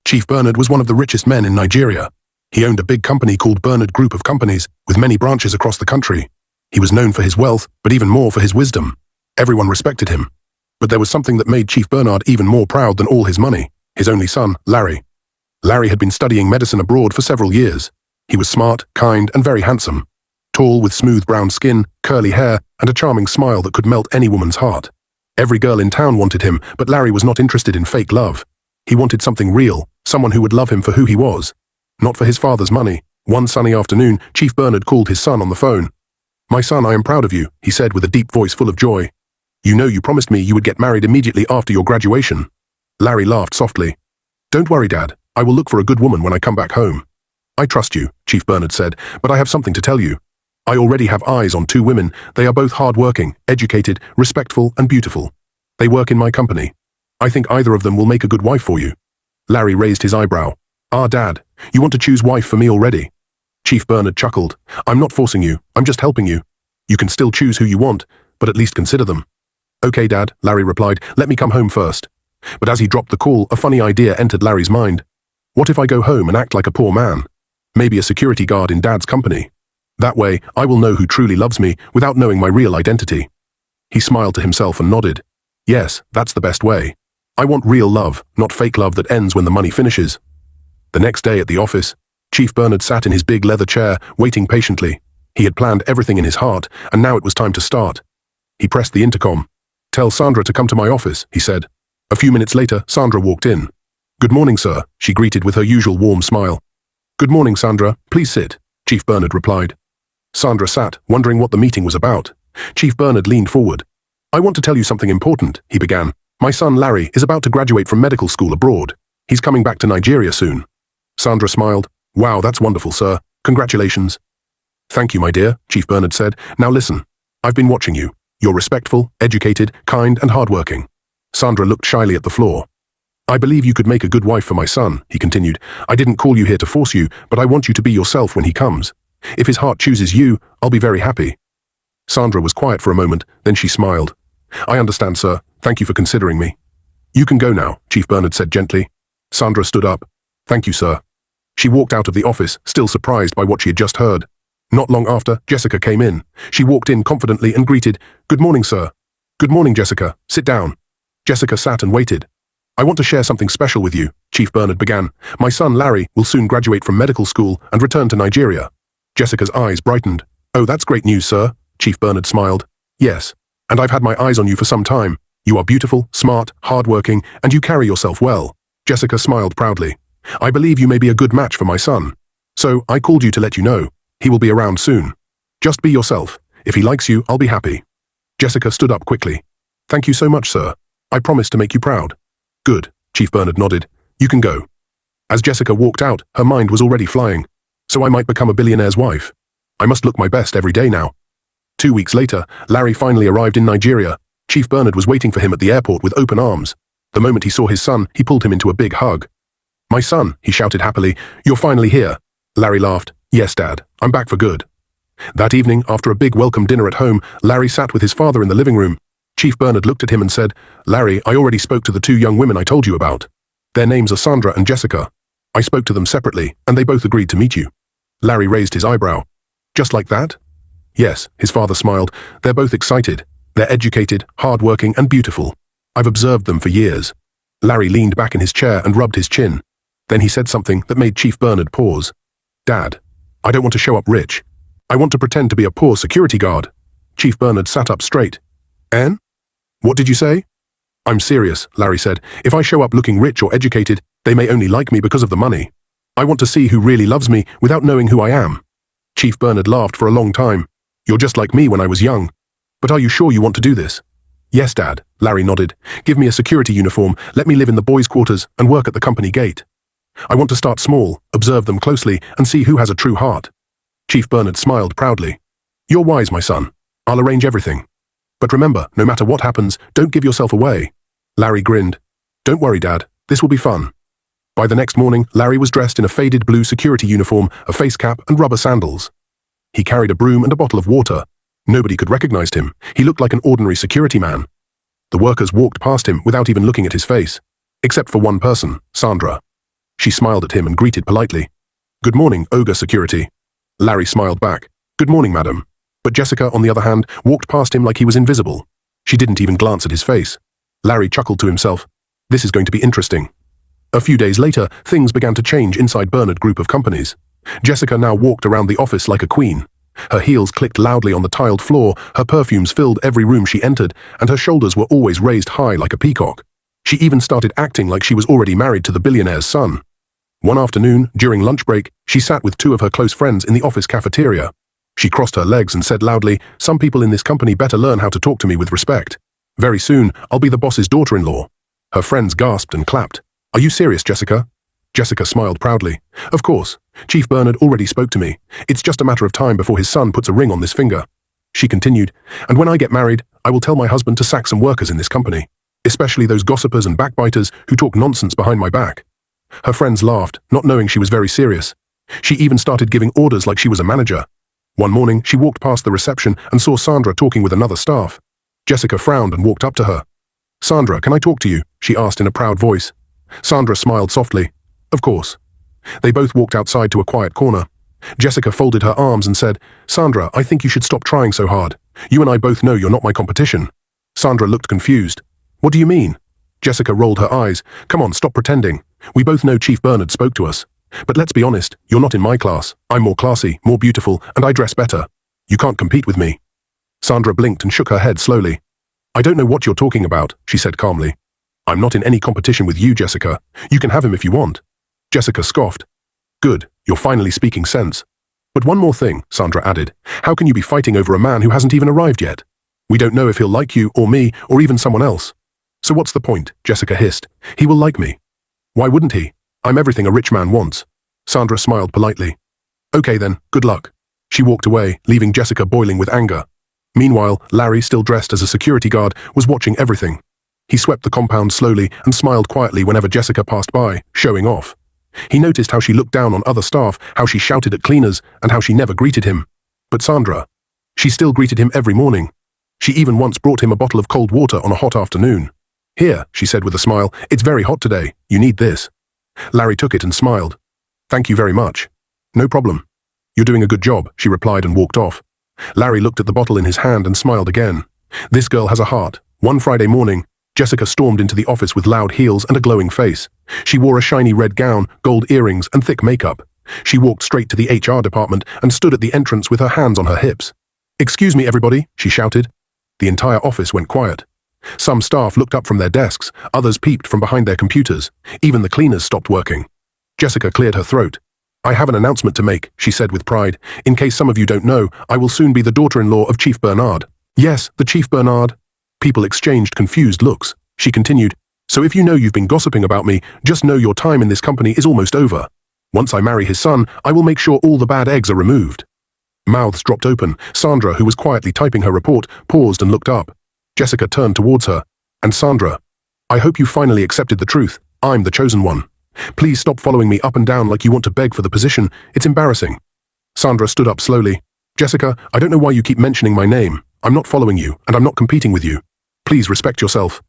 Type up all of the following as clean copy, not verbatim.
Chief Bernard was one of the richest men in Nigeria. He owned a big company called Bernard Group of Companies, with many branches across the country. He was known for his wealth, but even more for his wisdom. Everyone respected him. But there was something that made Chief Bernard even more proud than all his money: his only son, Larry. Larry had been studying medicine abroad for several years. He was smart, kind, and very handsome. Tall, with smooth brown skin, curly hair, and a charming smile that could melt any woman's heart. Every girl in town wanted him, but Larry was not interested in fake love. He wanted something real, someone who would love him for who he was. Not for his father's money. One sunny afternoon, Chief Bernard called his son on the phone. "My son, I am proud of you," he said with a deep voice full of joy. "You know you promised me you would get married immediately after your graduation." Larry laughed softly. "Don't worry, Dad. I will look for a good woman when I come back home." "I trust you," Chief Bernard said, "but I have something to tell you. I already have eyes on 2 women. They are both hard-working, educated, respectful, and beautiful. They work in my company. I think either of them will make a good wife for you." Larry raised his eyebrow. "Ah, Dad, you want to choose wife for me already?" Chief Bernard chuckled. "I'm not forcing you, I'm just helping you. You can still choose who you want, but at least consider them." "Okay, Dad," Larry replied, "let me come home first." But as he dropped the call, a funny idea entered Larry's mind. What if I go home and act like a poor man? Maybe a security guard in Dad's company. That way, I will know who truly loves me without knowing my real identity. He smiled to himself and nodded. Yes, that's the best way. I want real love, not fake love that ends when the money finishes. The next day at the office, Chief Bernard sat in his big leather chair, waiting patiently. He had planned everything in his heart, and now it was time to start. He pressed the intercom. "Tell Sandra to come to my office," he said. A few minutes later, Sandra walked in. "Good morning, sir," she greeted with her usual warm smile. "Good morning, Sandra. Please sit," Chief Bernard replied. Sandra sat, wondering what the meeting was about. Chief Bernard leaned forward. "I want to tell you something important," he began. "My son, Larry, is about to graduate from medical school abroad. He's coming back to Nigeria soon." Sandra smiled. "Wow, that's wonderful, sir. Congratulations." "Thank you, my dear," Chief Bernard said. "Now listen. I've been watching you. You're respectful, educated, kind, and hardworking." Sandra looked shyly at the floor. "I believe you could make a good wife for my son," he continued. "I didn't call you here to force you, but I want you to be yourself when he comes. If his heart chooses you, I'll be very happy." Sandra was quiet for a moment, then she smiled. "I understand, sir. Thank you for considering me." "You can go now," Chief Bernard said gently. Sandra stood up. "Thank you, sir." She walked out of the office, still surprised by what she had just heard. Not long after, Jessica came in. She walked in confidently and greeted, "Good morning, sir." "Good morning, Jessica. Sit down." Jessica sat and waited. "I want to share something special with you," Chief Bernard began. "My son, Larry, will soon graduate from medical school and return to Nigeria." Jessica's eyes brightened. "Oh, that's great news, sir," Chief Bernard smiled. "Yes, and I've had my eyes on you for some time. You are beautiful, smart, hardworking, and you carry yourself well." Jessica smiled proudly. "I believe you may be a good match for my son. So I called you to let you know. He will be around soon. Just be yourself. If he likes you, I'll be happy." Jessica stood up quickly. "Thank you so much, sir. I promise to make you proud." "Good," Chief Bernard nodded. "You can go." As Jessica walked out, her mind was already flying. So I might become a billionaire's wife. I must look my best every day now. 2 weeks later, Larry finally arrived in Nigeria. Chief Bernard was waiting for him at the airport with open arms. The moment he saw his son, he pulled him into a big hug. "My son," he shouted happily, "you're finally here." Larry laughed. "Yes, Dad, I'm back for good." That evening, after a big welcome dinner at home, Larry sat with his father in the living room. Chief Bernard looked at him and said, "Larry, I already spoke to the 2 young women I told you about. Their names are Sandra and Jessica. I spoke to them separately, and they both agreed to meet you." Larry raised his eyebrow. "Just like that?" "Yes," his father smiled. "They're both excited. They're educated, hardworking, and beautiful. I've observed them for years." Larry leaned back in his chair and rubbed his chin. Then he said something that made Chief Bernard pause. "Dad, I don't want to show up rich. I want to pretend to be a poor security guard." Chief Bernard sat up straight. "En? What did you say?" "I'm serious," Larry said. "If I show up looking rich or educated, they may only like me because of the money. I want to see who really loves me without knowing who I am." Chief Bernard laughed for a long time. "You're just like me when I was young. But are you sure you want to do this?" "Yes, Dad," Larry nodded. "Give me a security uniform, let me live in the boys' quarters, and work at the company gate. I want to start small, observe them closely, and see who has a true heart." Chief Bernard smiled proudly. "You're wise, my son. I'll arrange everything. But remember, no matter what happens, don't give yourself away." Larry grinned. "Don't worry, Dad. This will be fun." By the next morning, Larry was dressed in a faded blue security uniform, a face cap, and rubber sandals. He carried a broom and a bottle of water. Nobody could recognize him. He looked like an ordinary security man. The workers walked past him without even looking at his face. Except for one person, Sandra. She smiled at him and greeted politely. "Good morning, Ogre Security." Larry smiled back. "Good morning, madam." But Jessica, on the other hand, walked past him like he was invisible. She didn't even glance at his face. Larry chuckled to himself. This is going to be interesting. A few days later, things began to change inside Bernard Group of Companies. Jessica now walked around the office like a queen. Her heels clicked loudly on the tiled floor, her perfumes filled every room she entered, and her shoulders were always raised high like a peacock. She even started acting like she was already married to the billionaire's son. One afternoon, during lunch break, she sat with two of her close friends in the office cafeteria. She crossed her legs and said loudly, "Some people in this company better learn how to talk to me with respect. Very soon, I'll be the boss's daughter-in-law." Her friends gasped and clapped. "Are you serious, Jessica?" Jessica smiled proudly. "Of course. Chief Bernard already spoke to me. It's just a matter of time before his son puts a ring on this finger." She continued, "And when I get married, I will tell my husband to sack some workers in this company, especially those gossipers and backbiters who talk nonsense behind my back." Her friends laughed, not knowing she was very serious. She even started giving orders like she was a manager. One morning, she walked past the reception and saw Sandra talking with another staff. Jessica frowned and walked up to her. "Sandra, can I talk to you?" she asked in a proud voice. Sandra smiled softly. "Of course." They both walked outside to a quiet corner. Jessica folded her arms and said, "Sandra, I think you should stop trying so hard. You and I both know you're not my competition." Sandra looked confused. "What do you mean?" Jessica rolled her eyes. "Come on, stop pretending. We both know Chief Bernard spoke to us. But let's be honest, you're not in my class. I'm more classy, more beautiful, and I dress better. You can't compete with me." Sandra blinked and shook her head slowly. "I don't know what you're talking about," she said calmly. "I'm not in any competition with you, Jessica. You can have him if you want." Jessica scoffed. "Good, you're finally speaking sense. But one more thing," Sandra added. "How can you be fighting over a man who hasn't even arrived yet? We don't know if he'll like you or me or even someone else." "So what's the point?" Jessica hissed. "He will like me." "Why wouldn't he? I'm everything a rich man wants." Sandra smiled politely. "Okay then, good luck." She walked away, leaving Jessica boiling with anger. Meanwhile, Larry, still dressed as a security guard, was watching everything. He swept the compound slowly and smiled quietly whenever Jessica passed by, showing off. He noticed how she looked down on other staff, how she shouted at cleaners, and how she never greeted him. But Sandra, she still greeted him every morning. She even once brought him a bottle of cold water on a hot afternoon. "Here," she said with a smile, "it's very hot today. You need this." Larry took it and smiled. "Thank you very much." "No problem." "You're doing a good job," she replied and walked off. Larry looked at the bottle in his hand and smiled again. This girl has a heart. One Friday morning, Jessica stormed into the office with loud heels and a glowing face. She wore a shiny red gown, gold earrings, and thick makeup. She walked straight to the HR department and stood at the entrance with her hands on her hips. "Excuse me, everybody," she shouted. The entire office went quiet. Some staff looked up from their desks, others peeped from behind their computers. Even the cleaners stopped working. Jessica cleared her throat. "I have an announcement to make," she said with pride. "In case some of you don't know, I will soon be the daughter-in-law of Chief Bernard." "Yes, the Chief Bernard." People exchanged confused looks. She continued, "So if you know you've been gossiping about me, just know your time in this company is almost over. Once I marry his son, I will make sure all the bad eggs are removed." Mouths dropped open. Sandra, who was quietly typing her report, paused and looked up. Jessica turned towards her. "And Sandra, I hope you finally accepted the truth. I'm the chosen one. Please stop following me up and down like you want to beg for the position. It's embarrassing." Sandra stood up slowly. "Jessica, I don't know why you keep mentioning my name. I'm not following you, and I'm not competing with you. Please respect yourself."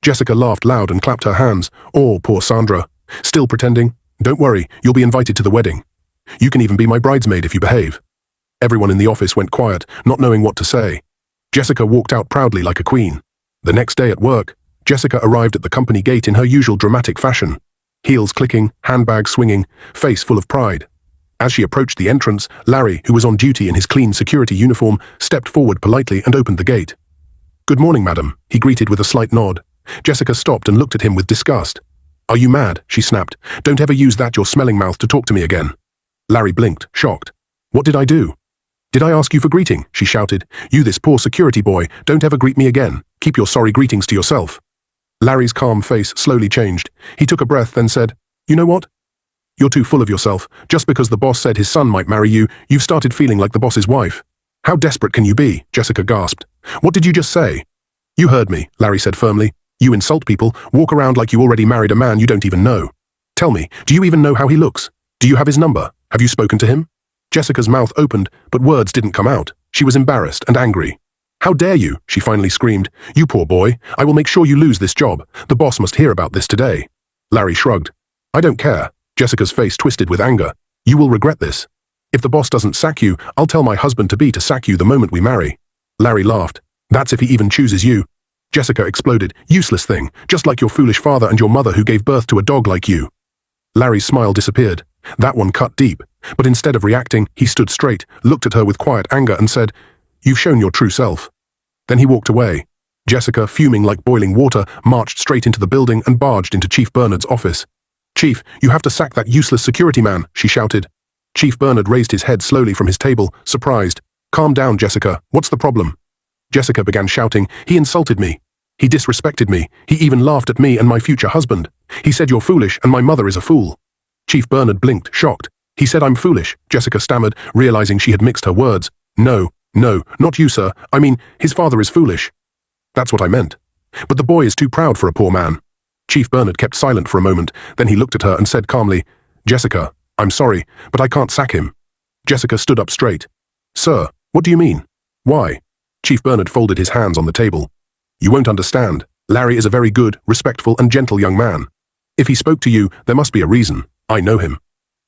Jessica laughed loud and clapped her hands. "Oh, poor Sandra. Still pretending? Don't worry, you'll be invited to the wedding. You can even be my bridesmaid if you behave." Everyone in the office went quiet, not knowing what to say. Jessica walked out proudly like a queen. The next day at work, Jessica arrived at the company gate in her usual dramatic fashion. Heels clicking, handbag swinging, face full of pride. As she approached the entrance, Larry, who was on duty in his clean security uniform, stepped forward politely and opened the gate. "Good morning, madam," he greeted with a slight nod. Jessica stopped and looked at him with disgust. "Are you mad?" she snapped. "Don't ever use that your smelling mouth to talk to me again." Larry blinked, shocked. "What did I do?" "Did I ask you for greeting?" she shouted. "You, this poor security boy, don't ever greet me again. Keep your sorry greetings to yourself." Larry's calm face slowly changed. He took a breath, then said, "You know what? You're too full of yourself. Just because the boss said his son might marry you, you've started feeling like the boss's wife." "How desperate can you be?" Jessica gasped. "What did you just say?" "You heard me," Larry said firmly. "You insult people, walk around like you already married a man you don't even know. Tell me, do you even know how he looks? Do you have his number? Have you spoken to him?" Jessica's mouth opened, but words didn't come out. She was embarrassed and angry. "How dare you?" she finally screamed. "You poor boy. I will make sure you lose this job. The boss must hear about this today." Larry shrugged. "I don't care. Jessica's face twisted with anger. You will regret this. If the boss doesn't sack you, I'll tell my husband-to-be to sack you the moment we marry. Larry laughed. That's if he even chooses you. Jessica exploded. Useless thing, just like your foolish father and your mother who gave birth to a dog like you. Larry's smile disappeared. That one cut deep. But instead of reacting, he stood straight, looked at her with quiet anger and said, You've shown your true self. Then he walked away. Jessica, fuming like boiling water, marched straight into the building and barged into Chief Bernard's office. Chief, you have to sack that useless security man, she shouted. Chief Bernard raised his head slowly from his table, surprised. Calm down, Jessica. What's the problem? Jessica began shouting. He insulted me. He disrespected me. He even laughed at me and my future husband. He said you're foolish and my mother is a fool. Chief Bernard blinked, shocked. He said I'm foolish, Jessica stammered, realizing she had mixed her words. No, not you, sir. I mean, his father is foolish. That's what I meant. But the boy is too proud for a poor man. Chief Bernard kept silent for a moment, then he looked at her and said calmly, Jessica, I'm sorry, but I can't sack him. Jessica stood up straight. Sir, what do you mean? Why? Chief Bernard folded his hands on the table. You won't understand. Larry is a very good, respectful and gentle young man. If he spoke to you, there must be a reason. I know him.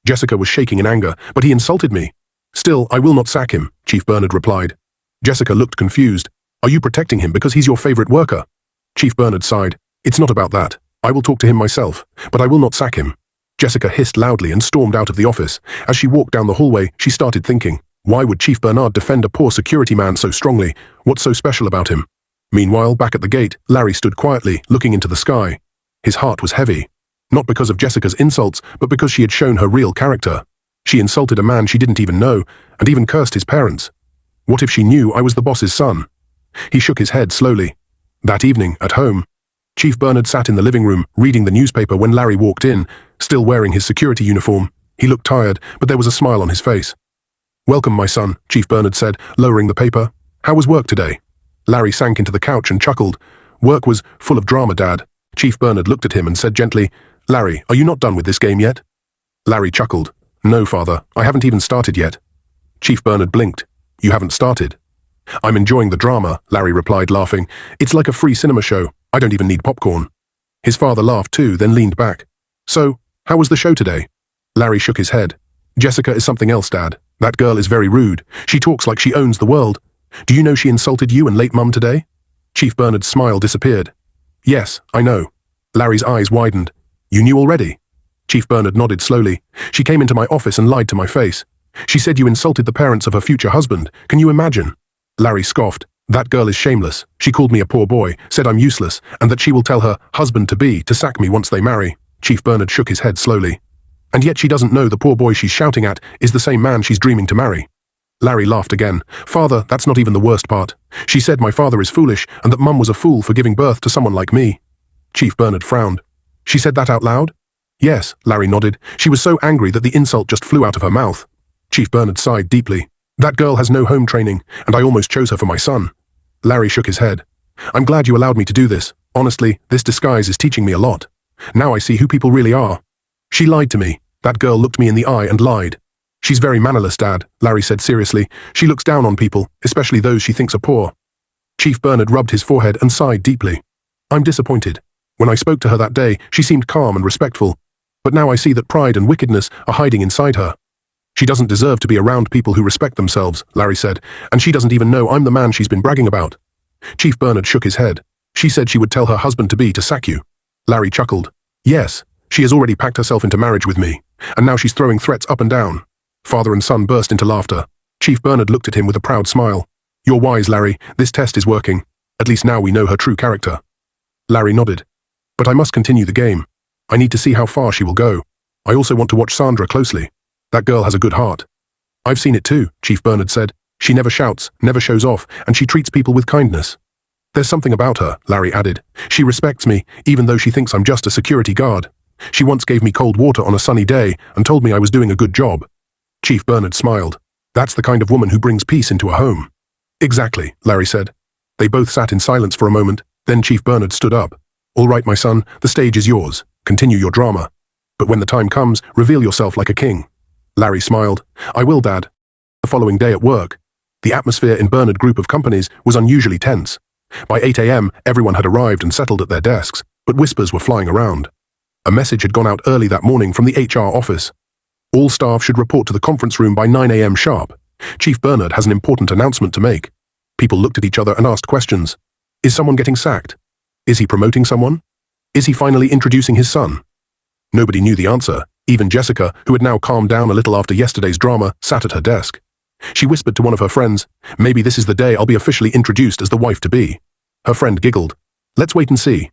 Jessica was shaking in anger, but he insulted me. Still, I will not sack him, Chief Bernard replied. Jessica looked confused. Are you protecting him because he's your favorite worker? Chief Bernard sighed. It's not about that. I will talk to him myself, but I will not sack him. Jessica hissed loudly and stormed out of the office. As she walked down the hallway, she started thinking, why would Chief Bernard defend a poor security man so strongly? What's so special about him? Meanwhile, back at the gate, Larry stood quietly, looking into the sky. His heart was heavy. Not because of Jessica's insults, but because she had shown her real character. She insulted a man she didn't even know, and even cursed his parents. What if she knew I was the boss's son? He shook his head slowly. That evening, at home, Chief Bernard sat in the living room, reading the newspaper when Larry walked in, still wearing his security uniform. He looked tired, but there was a smile on his face. Welcome, my son, Chief Bernard said, lowering the paper. How was work today? Larry sank into the couch and chuckled. Work was full of drama, Dad. Chief Bernard looked at him and said gently, Larry, are you not done with this game yet? Larry chuckled. No, Father, I haven't even started yet. Chief Bernard blinked. You haven't started? I'm enjoying the drama, Larry replied, laughing. It's like a free cinema show. I don't even need popcorn. His father laughed too, then leaned back. So, how was the show today? Larry shook his head. Jessica is something else, Dad. That girl is very rude. She talks like she owns the world. Do you know she insulted you and late Mum today? Chief Bernard's smile disappeared. Yes, I know. Larry's eyes widened. You knew already? Chief Bernard nodded slowly. She came into my office and lied to my face. She said you insulted the parents of her future husband. Can you imagine? Larry scoffed. That girl is shameless. She called me a poor boy, said I'm useless, and that she will tell her husband-to-be to sack me once they marry. Chief Bernard shook his head slowly. And yet she doesn't know the poor boy she's shouting at is the same man she's dreaming to marry. Larry laughed again. Father, that's not even the worst part. She said my father is foolish and that Mum was a fool for giving birth to someone like me. Chief Bernard frowned. She said that out loud? Yes, Larry nodded. She was so angry that the insult just flew out of her mouth. Chief Bernard sighed deeply. That girl has no home training, and I almost chose her for my son. Larry shook his head. I'm glad you allowed me to do this. Honestly, this disguise is teaching me a lot. Now I see who people really are. She lied to me. That girl looked me in the eye and lied. She's very mannerless, Dad, Larry said seriously. She looks down on people, especially those she thinks are poor. Chief Bernard rubbed his forehead and sighed deeply. I'm disappointed. When I spoke to her that day, she seemed calm and respectful. But now I see that pride and wickedness are hiding inside her. She doesn't deserve to be around people who respect themselves, Larry said, and she doesn't even know I'm the man she's been bragging about. Chief Bernard shook his head. She said she would tell her husband-to-be to sack you. Larry chuckled. Yes, she has already packed herself into marriage with me, and now she's throwing threats up and down. Father and son burst into laughter. Chief Bernard looked at him with a proud smile. You're wise, Larry. This test is working. At least now we know her true character. Larry nodded. But I must continue the game. I need to see how far she will go. I also want to watch Sandra closely. That girl has a good heart. I've seen it too, Chief Bernard said. She never shouts, never shows off, and she treats people with kindness. There's something about her, Larry added. She respects me, even though she thinks I'm just a security guard. She once gave me cold water on a sunny day and told me I was doing a good job. Chief Bernard smiled. That's the kind of woman who brings peace into a home. Exactly, Larry said. They both sat in silence for a moment, then Chief Bernard stood up. All right, my son, the stage is yours. Continue your drama. But when the time comes, reveal yourself like a king. Larry smiled. I will, Dad. The following day at work, the atmosphere in Bernard Group of companies was unusually tense. By 8 a.m., everyone had arrived and settled at their desks, but whispers were flying around. A message had gone out early that morning from the HR office. All staff should report to the conference room by 9 a.m. sharp. Chief Bernard has an important announcement to make. People looked at each other and asked questions. Is someone getting sacked? Is he promoting someone? Is he finally introducing his son? Nobody knew the answer. Even Jessica, who had now calmed down a little after yesterday's drama, sat at her desk. She whispered to one of her friends, "Maybe this is the day I'll be officially introduced as the wife-to-be." Her friend giggled. "Let's wait and see."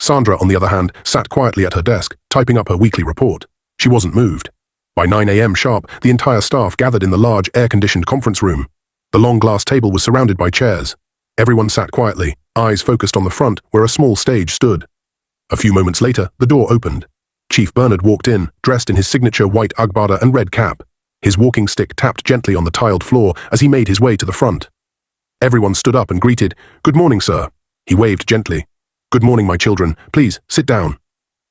Sandra, on the other hand, sat quietly at her desk, typing up her weekly report. She wasn't moved. By 9 a.m. sharp, the entire staff gathered in the large, air-conditioned conference room. The long glass table was surrounded by chairs. Everyone sat quietly, eyes focused on the front, where a small stage stood. A few moments later, the door opened. Chief Bernard walked in, dressed in his signature white agbada and red cap. His walking stick tapped gently on the tiled floor as he made his way to the front. Everyone stood up and greeted, "Good morning, sir." He waved gently. "Good morning, my children. Please, sit down."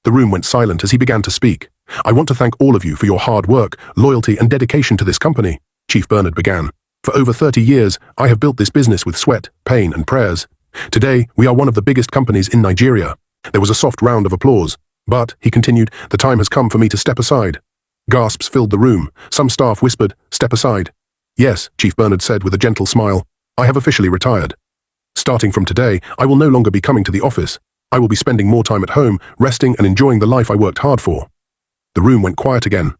The room went silent as he began to speak. "I want to thank all of you for your hard work, loyalty, and dedication to this company," Chief Bernard began. "For over 30 years, I have built this business with sweat, pain, and prayers. Today, we are one of the biggest companies in Nigeria." There was a soft round of applause. "But," he continued, "the time has come for me to step aside." Gasps filled the room. Some staff whispered, "Step aside." "Yes," Chief Bernard said with a gentle smile. "I have officially retired. Starting from today, I will no longer be coming to the office. I will be spending more time at home, resting and enjoying the life I worked hard for." The room went quiet again.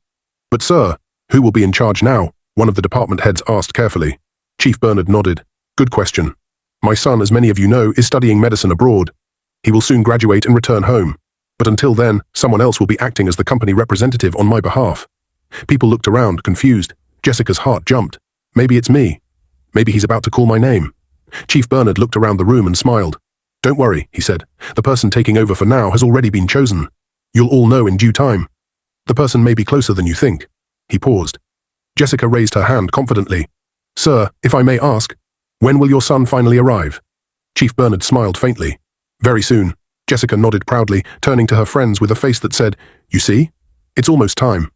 "But sir, who will be in charge now?" one of the department heads asked carefully. Chief Bernard nodded. "Good question. My son, as many of you know, is studying medicine abroad. He will soon graduate and return home. But until then, someone else will be acting as the company representative on my behalf." People looked around, confused. Jessica's heart jumped. Maybe it's me. Maybe he's about to call my name. Chief Bernard looked around the room and smiled. "Don't worry," he said. "The person taking over for now has already been chosen. You'll all know in due time. The person may be closer than you think." He paused. Jessica raised her hand confidently. "Sir, if I may ask, when will your son finally arrive?" Chief Bernard smiled faintly. "Very soon." Jessica nodded proudly, turning to her friends with a face that said, "You see? It's almost time."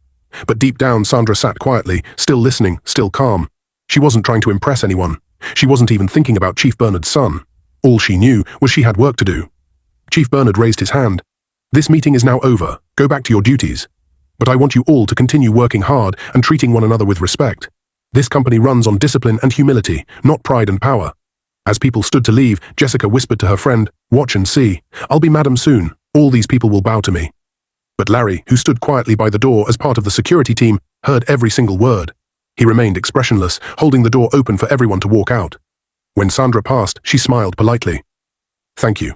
But deep down, Sandra sat quietly, still listening, still calm. She wasn't trying to impress anyone. She wasn't even thinking about Chief Bernard's son. All she knew was she had work to do. Chief Bernard raised his hand. "This meeting is now over. Go back to your duties. But I want you all to continue working hard and treating one another with respect. This company runs on discipline and humility, not pride and power." As people stood to leave, Jessica whispered to her friend, "Watch and see. I'll be madam soon. All these people will bow to me." But Larry, who stood quietly by the door as part of the security team, heard every single word. He remained expressionless, holding the door open for everyone to walk out. When Sandra passed, she smiled politely. "Thank you."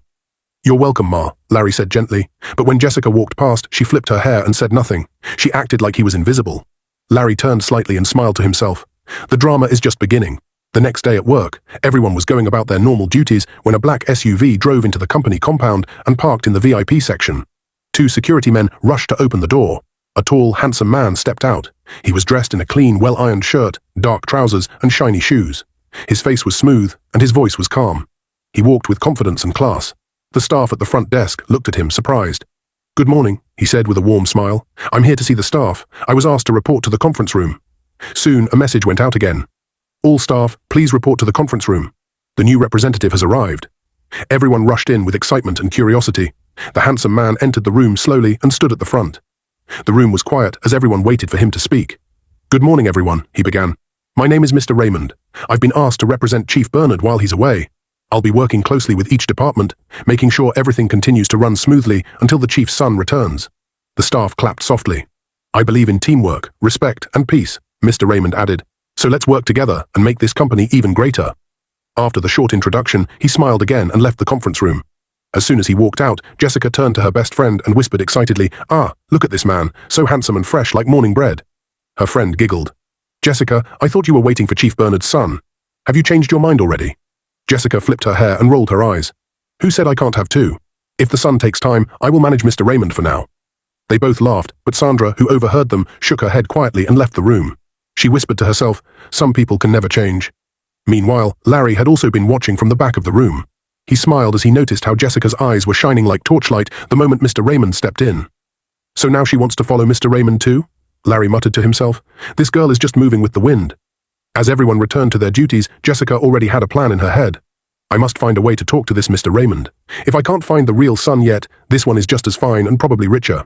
"You're welcome, Ma," Larry said gently. But when Jessica walked past, she flipped her hair and said nothing. She acted like he was invisible. Larry turned slightly and smiled to himself. The drama is just beginning. The next day at work, everyone was going about their normal duties when a black SUV drove into the company compound and parked in the VIP section. 2 security men rushed to open the door. A tall, handsome man stepped out. He was dressed in a clean, well-ironed shirt, dark trousers, and shiny shoes. His face was smooth, and his voice was calm. He walked with confidence and class. The staff at the front desk looked at him, surprised. "Good morning," he said with a warm smile. "I'm here to see the staff. I was asked to report to the conference room." Soon, a message went out again. "All staff, please report to the conference room. The new representative has arrived." Everyone rushed in with excitement and curiosity. The handsome man entered the room slowly and stood at the front. The room was quiet as everyone waited for him to speak. "Good morning, everyone," he began. "My name is Mr. Raymond. I've been asked to represent Chief Bernard while he's away. I'll be working closely with each department, making sure everything continues to run smoothly until the chief's son returns." The staff clapped softly. "I believe in teamwork, respect, and peace," Mr. Raymond added. "So let's work together and make this company even greater." After the short introduction, he smiled again and left the conference room. As soon as he walked out, Jessica turned to her best friend and whispered excitedly, "Ah, look at this man, so handsome and fresh like morning bread." Her friend giggled. "Jessica, I thought you were waiting for Chief Bernard's son. Have you changed your mind already?" Jessica flipped her hair and rolled her eyes. "Who said I can't have 2? If the son takes time, I will manage Mr. Raymond for now." They both laughed, but Sandra, who overheard them, shook her head quietly and left the room. She whispered to herself, "Some people can never change." Meanwhile, Larry had also been watching from the back of the room. He smiled as he noticed how Jessica's eyes were shining like torchlight the moment Mr. Raymond stepped in. "So now she wants to follow Mr. Raymond too?" Larry muttered to himself. "This girl is just moving with the wind." As everyone returned to their duties, Jessica already had a plan in her head. "I must find a way to talk to this Mr. Raymond. If I can't find the real son yet, this one is just as fine and probably richer.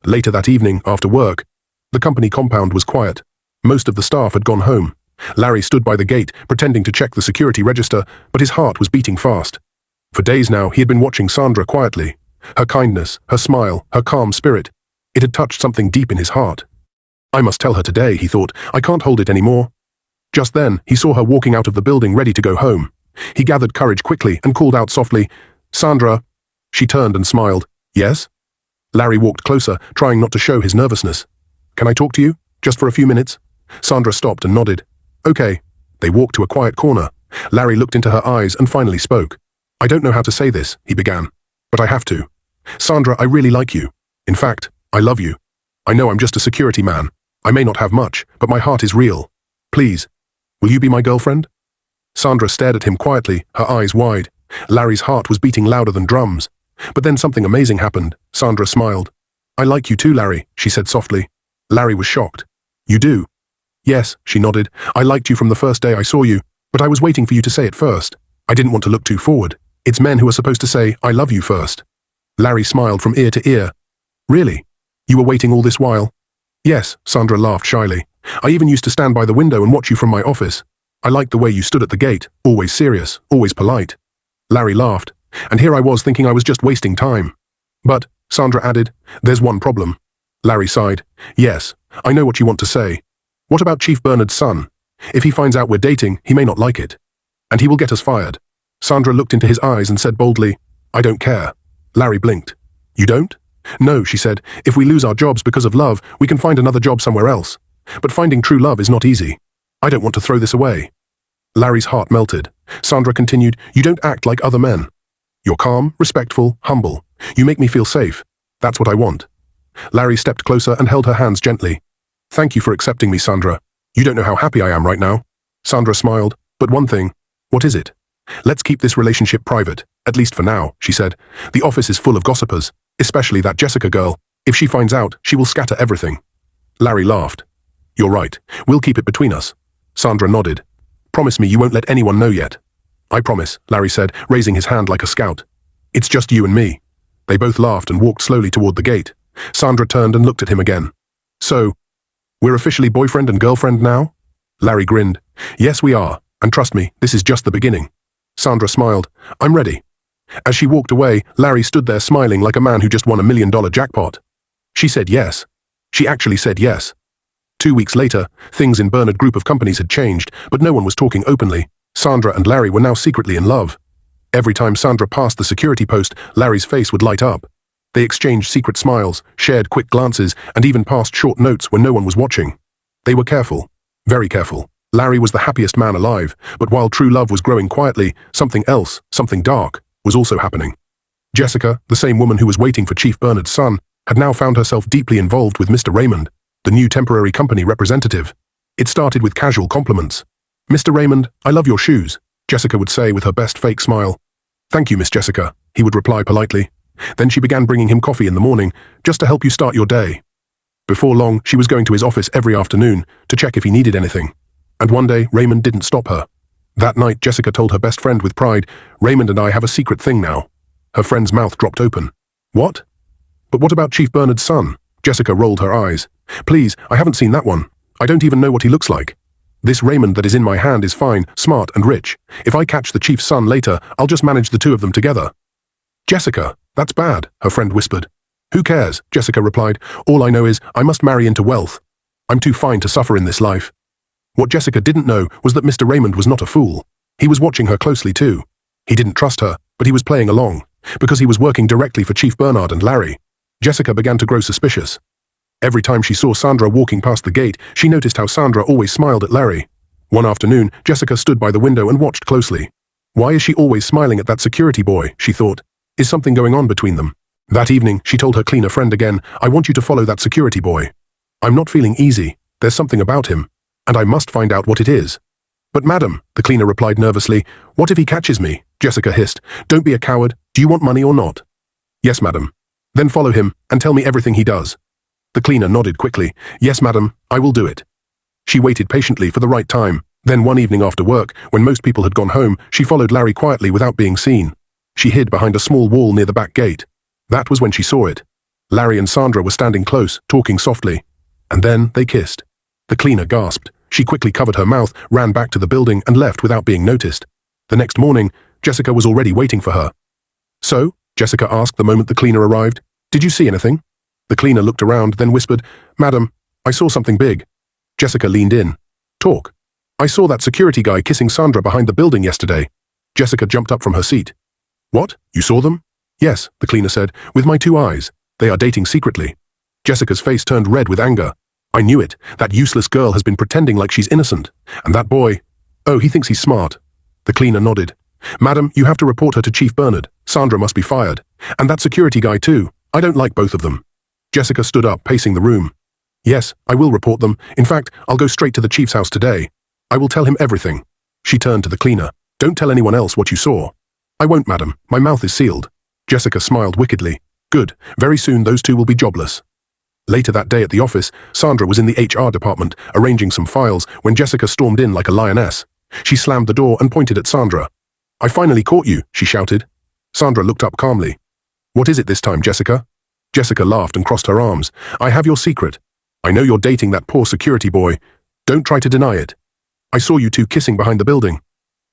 Later that evening, after work, the company compound was quiet. Most of the staff had gone home. Larry stood by the gate, pretending to check the security register, but his heart was beating fast. For days now, he had been watching Sandra quietly. Her kindness, her smile, her calm spirit. It had touched something deep in his heart. I must tell her today, he thought. I can't hold it anymore. Just then, he saw her walking out of the building ready to go home. He gathered courage quickly and called out softly, "Sandra." She turned and smiled. "Yes?" Larry walked closer, trying not to show his nervousness. "Can I talk to you? Just for a few minutes?" Sandra stopped and nodded. "Okay." They walked to a quiet corner. Larry looked into her eyes and finally spoke. "I don't know how to say this," he began, "but I have to. Sandra, I really like you. In fact, I love you. I know I'm just a security man. I may not have much, but my heart is real. Please, will you be my girlfriend?" Sandra stared at him quietly, her eyes wide. Larry's heart was beating louder than drums. But then something amazing happened. Sandra smiled. "I like you too, Larry," she said softly. Larry was shocked. "You do?" "Yes," she nodded. "I liked you from the first day I saw you, but I was waiting for you to say it first. I didn't want to look too forward. It's men who are supposed to say, 'I love you' first." Larry smiled from ear to ear. "Really? You were waiting all this while?" "Yes," Sandra laughed shyly. "I even used to stand by the window and watch you from my office. I liked the way you stood at the gate, always serious, always polite." Larry laughed, and here I was thinking I was just wasting time. "But," Sandra added, "there's one problem." Larry sighed. "Yes, I know what you want to say. What about Chief Bernard's son? If he finds out we're dating, he may not like it. And he will get us fired." Sandra looked into his eyes and said boldly, "I don't care." Larry blinked. "You don't?" "No," she said. "If we lose our jobs because of love, we can find another job somewhere else. But finding true love is not easy. I don't want to throw this away." Larry's heart melted. Sandra continued, "You don't act like other men. You're calm, respectful, humble. You make me feel safe. That's what I want." Larry stepped closer and held her hands gently. "Thank you for accepting me, Sandra. You don't know how happy I am right now." Sandra smiled. "But one thing." "What is it?" "Let's keep this relationship private, at least for now," she said. "The office is full of gossipers, especially that Jessica girl. If she finds out, she will scatter everything." Larry laughed. "You're right. We'll keep it between us." Sandra nodded. "Promise me you won't let anyone know yet." "I promise," Larry said, raising his hand like a scout. "It's just you and me." They both laughed and walked slowly toward the gate. Sandra turned and looked at him again. "So, we're officially boyfriend and girlfriend now?" Larry grinned. "Yes, we are. And trust me, this is just the beginning." Sandra smiled. "I'm ready." As she walked away, Larry stood there smiling like a man who just won $1 million jackpot. She said yes. She actually said yes. 2 weeks later, things in Bernard Group of companies had changed, but no one was talking openly. Sandra and Larry were now secretly in love. Every time Sandra passed the security post, Larry's face would light up. They exchanged secret smiles, shared quick glances, and even passed short notes when no one was watching. They were careful. Very careful. Larry was the happiest man alive, but while true love was growing quietly, something else, something dark, was also happening. Jessica, the same woman who was waiting for Chief Bernard's son, had now found herself deeply involved with Mr. Raymond, the new temporary company representative. It started with casual compliments. "Mr. Raymond, I love your shoes," Jessica would say with her best fake smile. "Thank you, Miss Jessica," he would reply politely. Then she began bringing him coffee in the morning, just to help you start your day. Before long, she was going to his office every afternoon to check if he needed anything. And one day, Raymond didn't stop her. That night, Jessica told her best friend with pride, "Raymond and I have a secret thing now." Her friend's mouth dropped open. "What?" "But what about Chief Bernard's son?" Jessica rolled her eyes. "Please, I haven't seen that one. I don't even know what he looks like. This Raymond that is in my hand is fine, smart, and rich. If I catch the chief's son later, I'll just manage the two of them together." "Jessica, that's bad," her friend whispered. "Who cares?" Jessica replied. "All I know is I must marry into wealth. I'm too fine to suffer in this life." What Jessica didn't know was that Mr. Raymond was not a fool. He was watching her closely too. He didn't trust her, but he was playing along, because he was working directly for Chief Bernard and Larry. Jessica began to grow suspicious. Every time she saw Sandra walking past the gate, she noticed how Sandra always smiled at Larry. One afternoon, Jessica stood by the window and watched closely. Why is she always smiling at that security boy, she thought. Is something going on between them? That evening, she told her cleaner friend again, "I want you to follow that security boy. I'm not feeling easy. There's something about him. And I must find out what it is." "But madam," the cleaner replied nervously, "what if he catches me?" Jessica hissed. "Don't be a coward. Do you want money or not?" "Yes, madam." "Then follow him, and tell me everything he does." The cleaner nodded quickly. "Yes, madam, I will do it." She waited patiently for the right time. Then one evening after work, when most people had gone home, she followed Larry quietly without being seen. She hid behind a small wall near the back gate. That was when she saw it. Larry and Sandra were standing close, talking softly. And then they kissed. The cleaner gasped. She quickly covered her mouth, ran back to the building, and left without being noticed. The next morning, Jessica was already waiting for her. "So?" Jessica asked the moment the cleaner arrived. "Did you see anything?" The cleaner looked around, then whispered, "Madam, I saw something big." Jessica leaned in. "Talk." "I saw that security guy kissing Sandra behind the building yesterday." Jessica jumped up from her seat. "What? You saw them?" "Yes," the cleaner said, "with my 2 eyes. They are dating secretly." Jessica's face turned red with anger. "I knew it. That useless girl has been pretending like she's innocent. And that boy, oh, he thinks he's smart." The cleaner nodded. "Madam, you have to report her to Chief Bernard. Sandra must be fired. And that security guy too. I don't like both of them." Jessica stood up, pacing the room. "Yes, I will report them. In fact, I'll go straight to the chief's house today. I will tell him everything." She turned to the cleaner. "Don't tell anyone else what you saw." "I won't, madam. My mouth is sealed." Jessica smiled wickedly. "Good. Very soon those two will be jobless." Later that day at the office, Sandra was in the HR department, arranging some files, when Jessica stormed in like a lioness. She slammed the door and pointed at Sandra. "I finally caught you," she shouted. Sandra looked up calmly. "What is it this time, Jessica?" Jessica laughed and crossed her arms. "I have your secret. I know you're dating that poor security boy. Don't try to deny it. I saw you two kissing behind the building."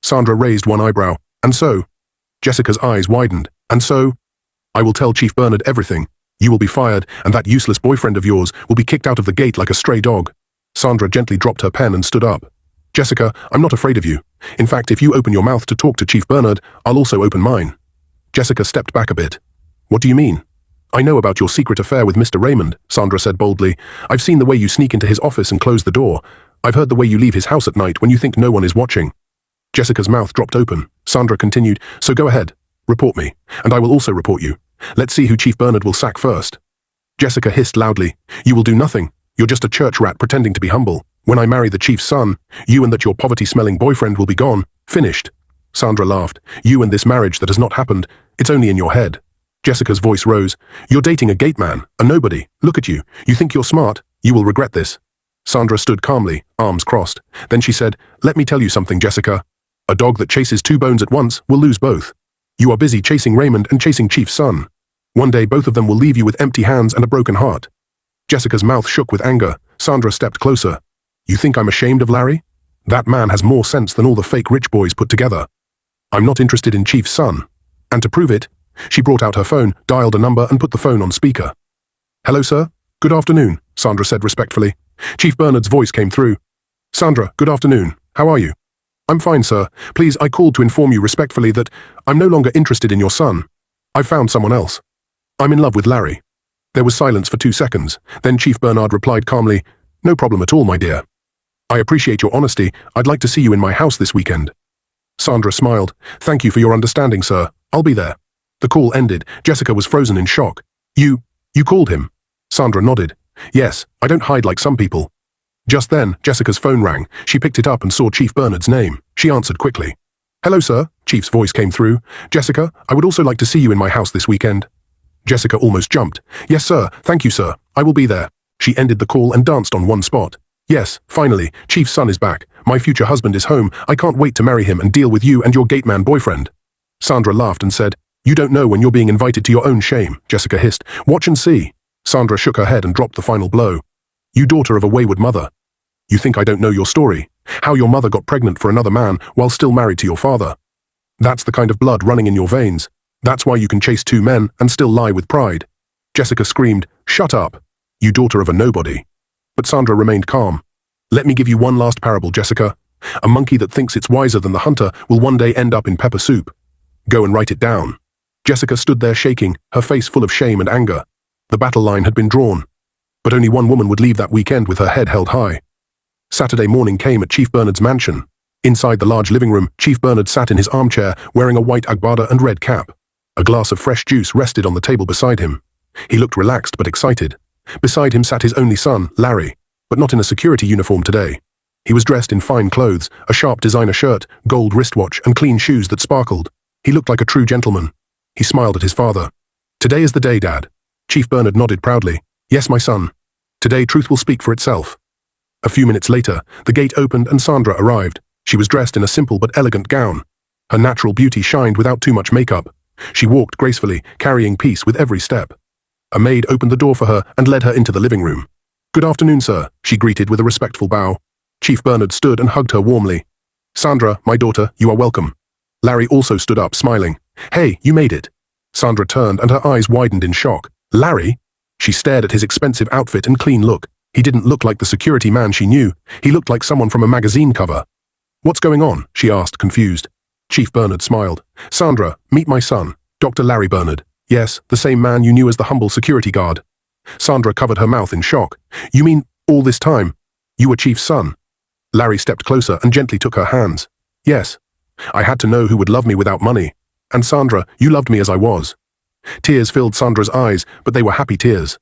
Sandra raised one eyebrow. "And so?" Jessica's eyes widened. "And so? I will tell Chief Bernard everything. You will be fired, and that useless boyfriend of yours will be kicked out of the gate like a stray dog." Sandra gently dropped her pen and stood up. "Jessica, I'm not afraid of you. In fact, if you open your mouth to talk to Chief Bernard, I'll also open mine." Jessica stepped back a bit. "What do you mean?" "I know about your secret affair with Mr. Raymond," Sandra said boldly. "I've seen the way you sneak into his office and close the door. I've heard the way you leave his house at night when you think no one is watching." Jessica's mouth dropped open. Sandra continued, "So go ahead. Report me. And I will also report you. Let's see who Chief Bernard will sack first." Jessica hissed loudly. "You will do nothing. You're just a church rat pretending to be humble. When I marry the chief's son, you and that your poverty-smelling boyfriend will be gone. Finished." Sandra laughed. "You and this marriage that has not happened. It's only in your head." Jessica's voice rose. "You're dating a gate man, a nobody. Look at you. You think you're smart. You will regret this." Sandra stood calmly, arms crossed. Then she said, "Let me tell you something, Jessica. A dog that chases 2 bones at once will lose both. You are busy chasing Raymond and chasing Chief's son. One day both of them will leave you with empty hands and a broken heart." Jessica's mouth shook with anger. Sandra stepped closer. "You think I'm ashamed of Larry? That man has more sense than all the fake rich boys put together. I'm not interested in Chief's son." And to prove it, she brought out her phone, dialed a number, and put the phone on speaker. "Hello, sir. Good afternoon," Sandra said respectfully. Chief Bernard's voice came through. "Sandra, good afternoon. How are you?" "I'm fine, sir. Please, I called to inform you respectfully that I'm no longer interested in your son. I've found someone else. I'm in love with Larry." There was silence for 2 seconds. Then Chief Bernard replied calmly, "No problem at all, my dear. I appreciate your honesty. I'd like to see you in my house this weekend." Sandra smiled. "Thank you for your understanding, sir. I'll be there." The call ended. Jessica was frozen in shock. You called him?" Sandra nodded. "Yes, I don't hide like some people." Just then, Jessica's phone rang. She picked it up and saw Chief Bernard's name. She answered quickly. "Hello, sir," Chief's voice came through. "Jessica, I would also like to see you in my house this weekend." Jessica almost jumped. "Yes, sir. Thank you, sir. I will be there." She ended the call and danced on one spot. "Yes, finally, Chief's son is back. My future husband is home. I can't wait to marry him and deal with you and your gate man boyfriend." Sandra laughed and said, "You don't know when you're being invited to your own shame," Jessica hissed. "Watch and see." Sandra shook her head and dropped the final blow. "You daughter of a wayward mother. You think I don't know your story? How your mother got pregnant for another man while still married to your father. That's the kind of blood running in your veins. That's why you can chase 2 men and still lie with pride." Jessica screamed, "Shut up, you daughter of a nobody." But Sandra remained calm. "Let me give you one last parable, Jessica. A monkey that thinks it's wiser than the hunter will one day end up in pepper soup. Go and write it down." Jessica stood there shaking, her face full of shame and anger. The battle line had been drawn. But only one woman would leave that weekend with her head held high. Saturday morning came at Chief Bernard's mansion. Inside the large living room, Chief Bernard sat in his armchair, wearing a white agbada and red cap. A glass of fresh juice rested on the table beside him. He looked relaxed but excited. Beside him sat his only son, Larry, but not in a security uniform today. He was dressed in fine clothes, a sharp designer shirt, gold wristwatch, and clean shoes that sparkled. He looked like a true gentleman. He smiled at his father. "Today is the day, Dad." Chief Bernard nodded proudly. "Yes, my son. Today truth will speak for itself." A few minutes later, the gate opened and Sandra arrived. She was dressed in a simple but elegant gown. Her natural beauty shined without too much makeup. She walked gracefully, carrying peace with every step. A maid opened the door for her and led her into the living room. "Good afternoon, sir," she greeted with a respectful bow. Chief Bernard stood and hugged her warmly. "Sandra, my daughter, you are welcome." Larry also stood up, smiling. "Hey, you made it." Sandra turned and her eyes widened in shock. "Larry?" She stared at his expensive outfit and clean look. He didn't look like the security man she knew. He looked like someone from a magazine cover. "What's going on?" she asked, confused. Chief Bernard smiled. "Sandra, meet my son, Dr. Larry Bernard. Yes, the same man you knew as the humble security guard." Sandra covered her mouth in shock. "You mean, all this time, you were Chief's son?" Larry stepped closer and gently took her hands. "Yes. I had to know who would love me without money. And Sandra, you loved me as I was." Tears filled Sandra's eyes, but they were happy tears.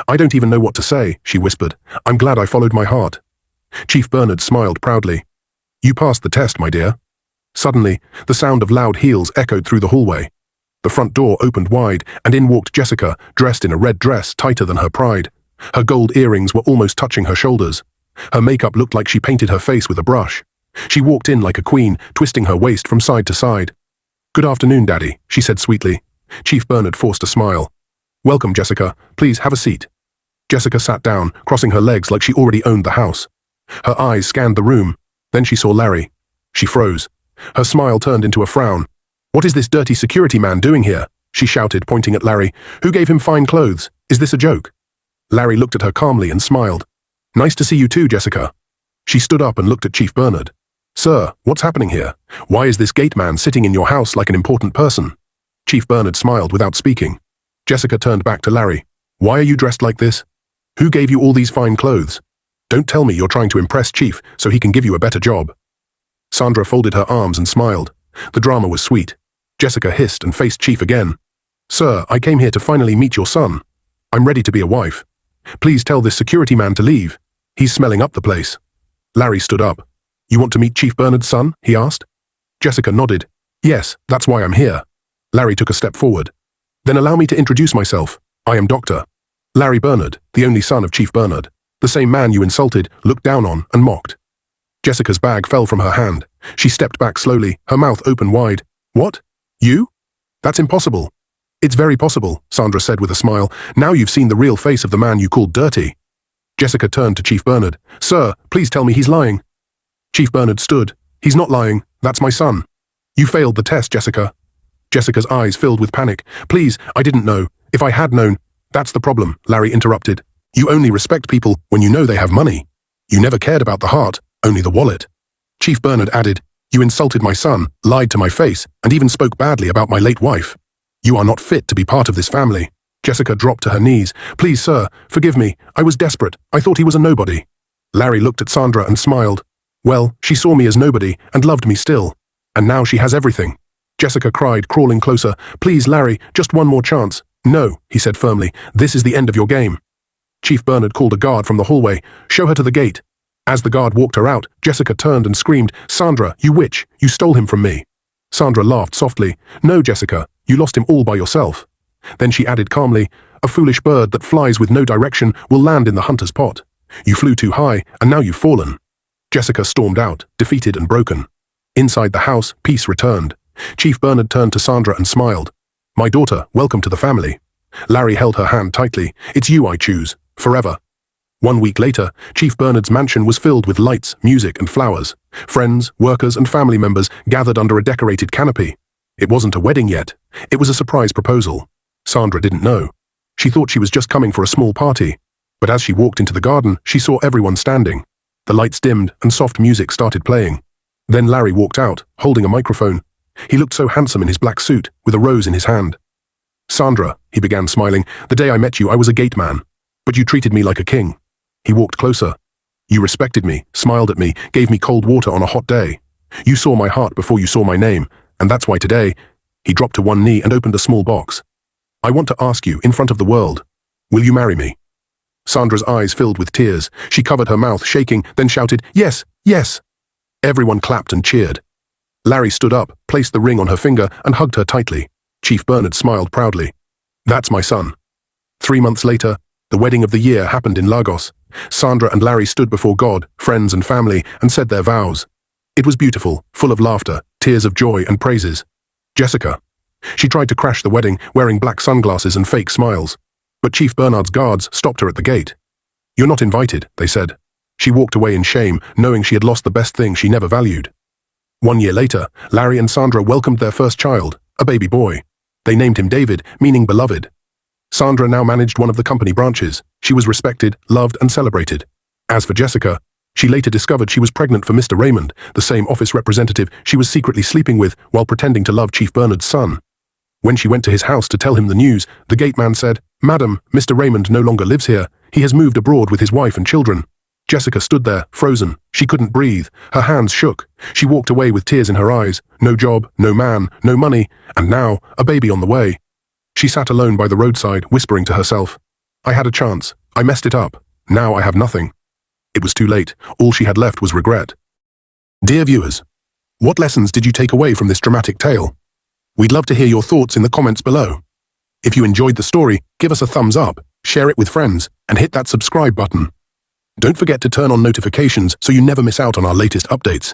"I don't even know what to say," she whispered. "I'm glad I followed my heart." Chief Bernard smiled proudly. "You passed the test, my dear." Suddenly, the sound of loud heels echoed through the hallway. The front door opened wide, and in walked Jessica, dressed in a red dress tighter than her pride. Her gold earrings were almost touching her shoulders. Her makeup looked like she painted her face with a brush. She walked in like a queen, twisting her waist from side to side. "Good afternoon, Daddy," she said sweetly. Chief Bernard forced a smile. "Welcome, Jessica. Please have a seat." Jessica sat down, crossing her legs like she already owned the house. Her eyes scanned the room. Then she saw Larry. She froze. Her smile turned into a frown. "What is this dirty security man doing here?" she shouted, pointing at Larry. "Who gave him fine clothes? Is this a joke?" Larry looked at her calmly and smiled. "Nice to see you too, Jessica." She stood up and looked at Chief Bernard. "Sir, what's happening here? Why is this gate man sitting in your house like an important person?" Chief Bernard smiled without speaking. Jessica turned back to Larry. "Why are you dressed like this? Who gave you all these fine clothes? Don't tell me you're trying to impress Chief so he can give you a better job." Sandra folded her arms and smiled. The drama was sweet. Jessica hissed and faced Chief again. "Sir, I came here to finally meet your son. I'm ready to be a wife. Please tell this security man to leave. He's smelling up the place." Larry stood up. "You want to meet Chief Bernard's son?" he asked. Jessica nodded. "Yes, that's why I'm here." Larry took a step forward. "Then allow me to introduce myself. I am Dr. Larry Bernard, the only son of Chief Bernard. The same man you insulted, looked down on, and mocked." Jessica's bag fell from her hand. She stepped back slowly, her mouth open wide. "What? You? That's impossible." "It's very possible," Sandra said with a smile. "Now you've seen the real face of the man you called dirty." Jessica turned to Chief Bernard. "Sir, please tell me he's lying." Chief Bernard stood. "He's not lying. That's my son." "You failed the test, Jessica." Jessica's eyes filled with panic. "Please, I didn't know. If I had known—" "That's the problem," Larry interrupted. "You only respect people when you know they have money. You never cared about the heart, only the wallet." Chief Bernard added, "You insulted my son, lied to my face, and even spoke badly about my late wife. You are not fit to be part of this family." Jessica dropped to her knees. "Please, sir, forgive me. I was desperate. I thought he was a nobody." Larry looked at Sandra and smiled. "Well, she saw me as nobody and loved me still. And now she has everything." Jessica cried, crawling closer. "Please, Larry, just one more chance." "No," he said firmly. "This is the end of your game." Chief Bernard called a guard from the hallway. "Show her to the gate." As the guard walked her out, Jessica turned and screamed, "Sandra, you witch! You stole him from me." Sandra laughed softly. "No, Jessica, you lost him all by yourself." Then she added calmly, "A foolish bird that flies with no direction will land in the hunter's pot. You flew too high, and now you've fallen." Jessica stormed out, defeated and broken. Inside the house, peace returned. Chief Bernard turned to Sandra and smiled. "My daughter, welcome to the family." Larry held her hand tightly. "It's you I choose, forever." 1 week later, Chief Bernard's mansion was filled with lights, music, and flowers. Friends, workers, and family members gathered under a decorated canopy. It wasn't a wedding yet. It was a surprise proposal. Sandra didn't know. She thought she was just coming for a small party. But as she walked into the garden, she saw everyone standing. The lights dimmed and soft music started playing. Then Larry walked out, holding a microphone. He looked so handsome in his black suit, with a rose in his hand. "Sandra," he began, smiling, "the day I met you, I was a gate man. But you treated me like a king." He walked closer. "You respected me, smiled at me, gave me cold water on a hot day. You saw my heart before you saw my name, and that's why today—" He dropped to one knee and opened a small box. "I want to ask you, in front of the world, will you marry me?" Sandra's eyes filled with tears. She covered her mouth, shaking, then shouted, "Yes, yes!" Everyone clapped and cheered. Larry stood up, placed the ring on her finger, and hugged her tightly. Chief Bernard smiled proudly. "That's my son." 3 months later, the wedding of the year happened in Lagos. Sandra and Larry stood before God, friends and family, and said their vows. It was beautiful, full of laughter, tears of joy and praises. Jessica. She tried to crash the wedding, wearing black sunglasses and fake smiles. But Chief Bernard's guards stopped her at the gate. "You're not invited," they said. She walked away in shame, knowing she had lost the best thing she never valued. 1 year later, Larry and Sandra welcomed their first child, a baby boy. They named him David, meaning beloved. Sandra now managed one of the company branches. She was respected, loved, and celebrated. As for Jessica, she later discovered she was pregnant for Mr. Raymond, the same office representative she was secretly sleeping with while pretending to love Chief Bernard's son. When she went to his house to tell him the news, the gate man said, "Madam, Mr. Raymond no longer lives here. He has moved abroad with his wife and children." Jessica stood there, frozen. She couldn't breathe. Her hands shook. She walked away with tears in her eyes. No job, no man, no money, and now, a baby on the way. She sat alone by the roadside, whispering to herself, "I had a chance. I messed it up. Now I have nothing." It was too late. All she had left was regret. Dear viewers, what lessons did you take away from this dramatic tale? We'd love to hear your thoughts in the comments below. If you enjoyed the story, give us a thumbs up, share it with friends, and hit that subscribe button. Don't forget to turn on notifications so you never miss out on our latest updates.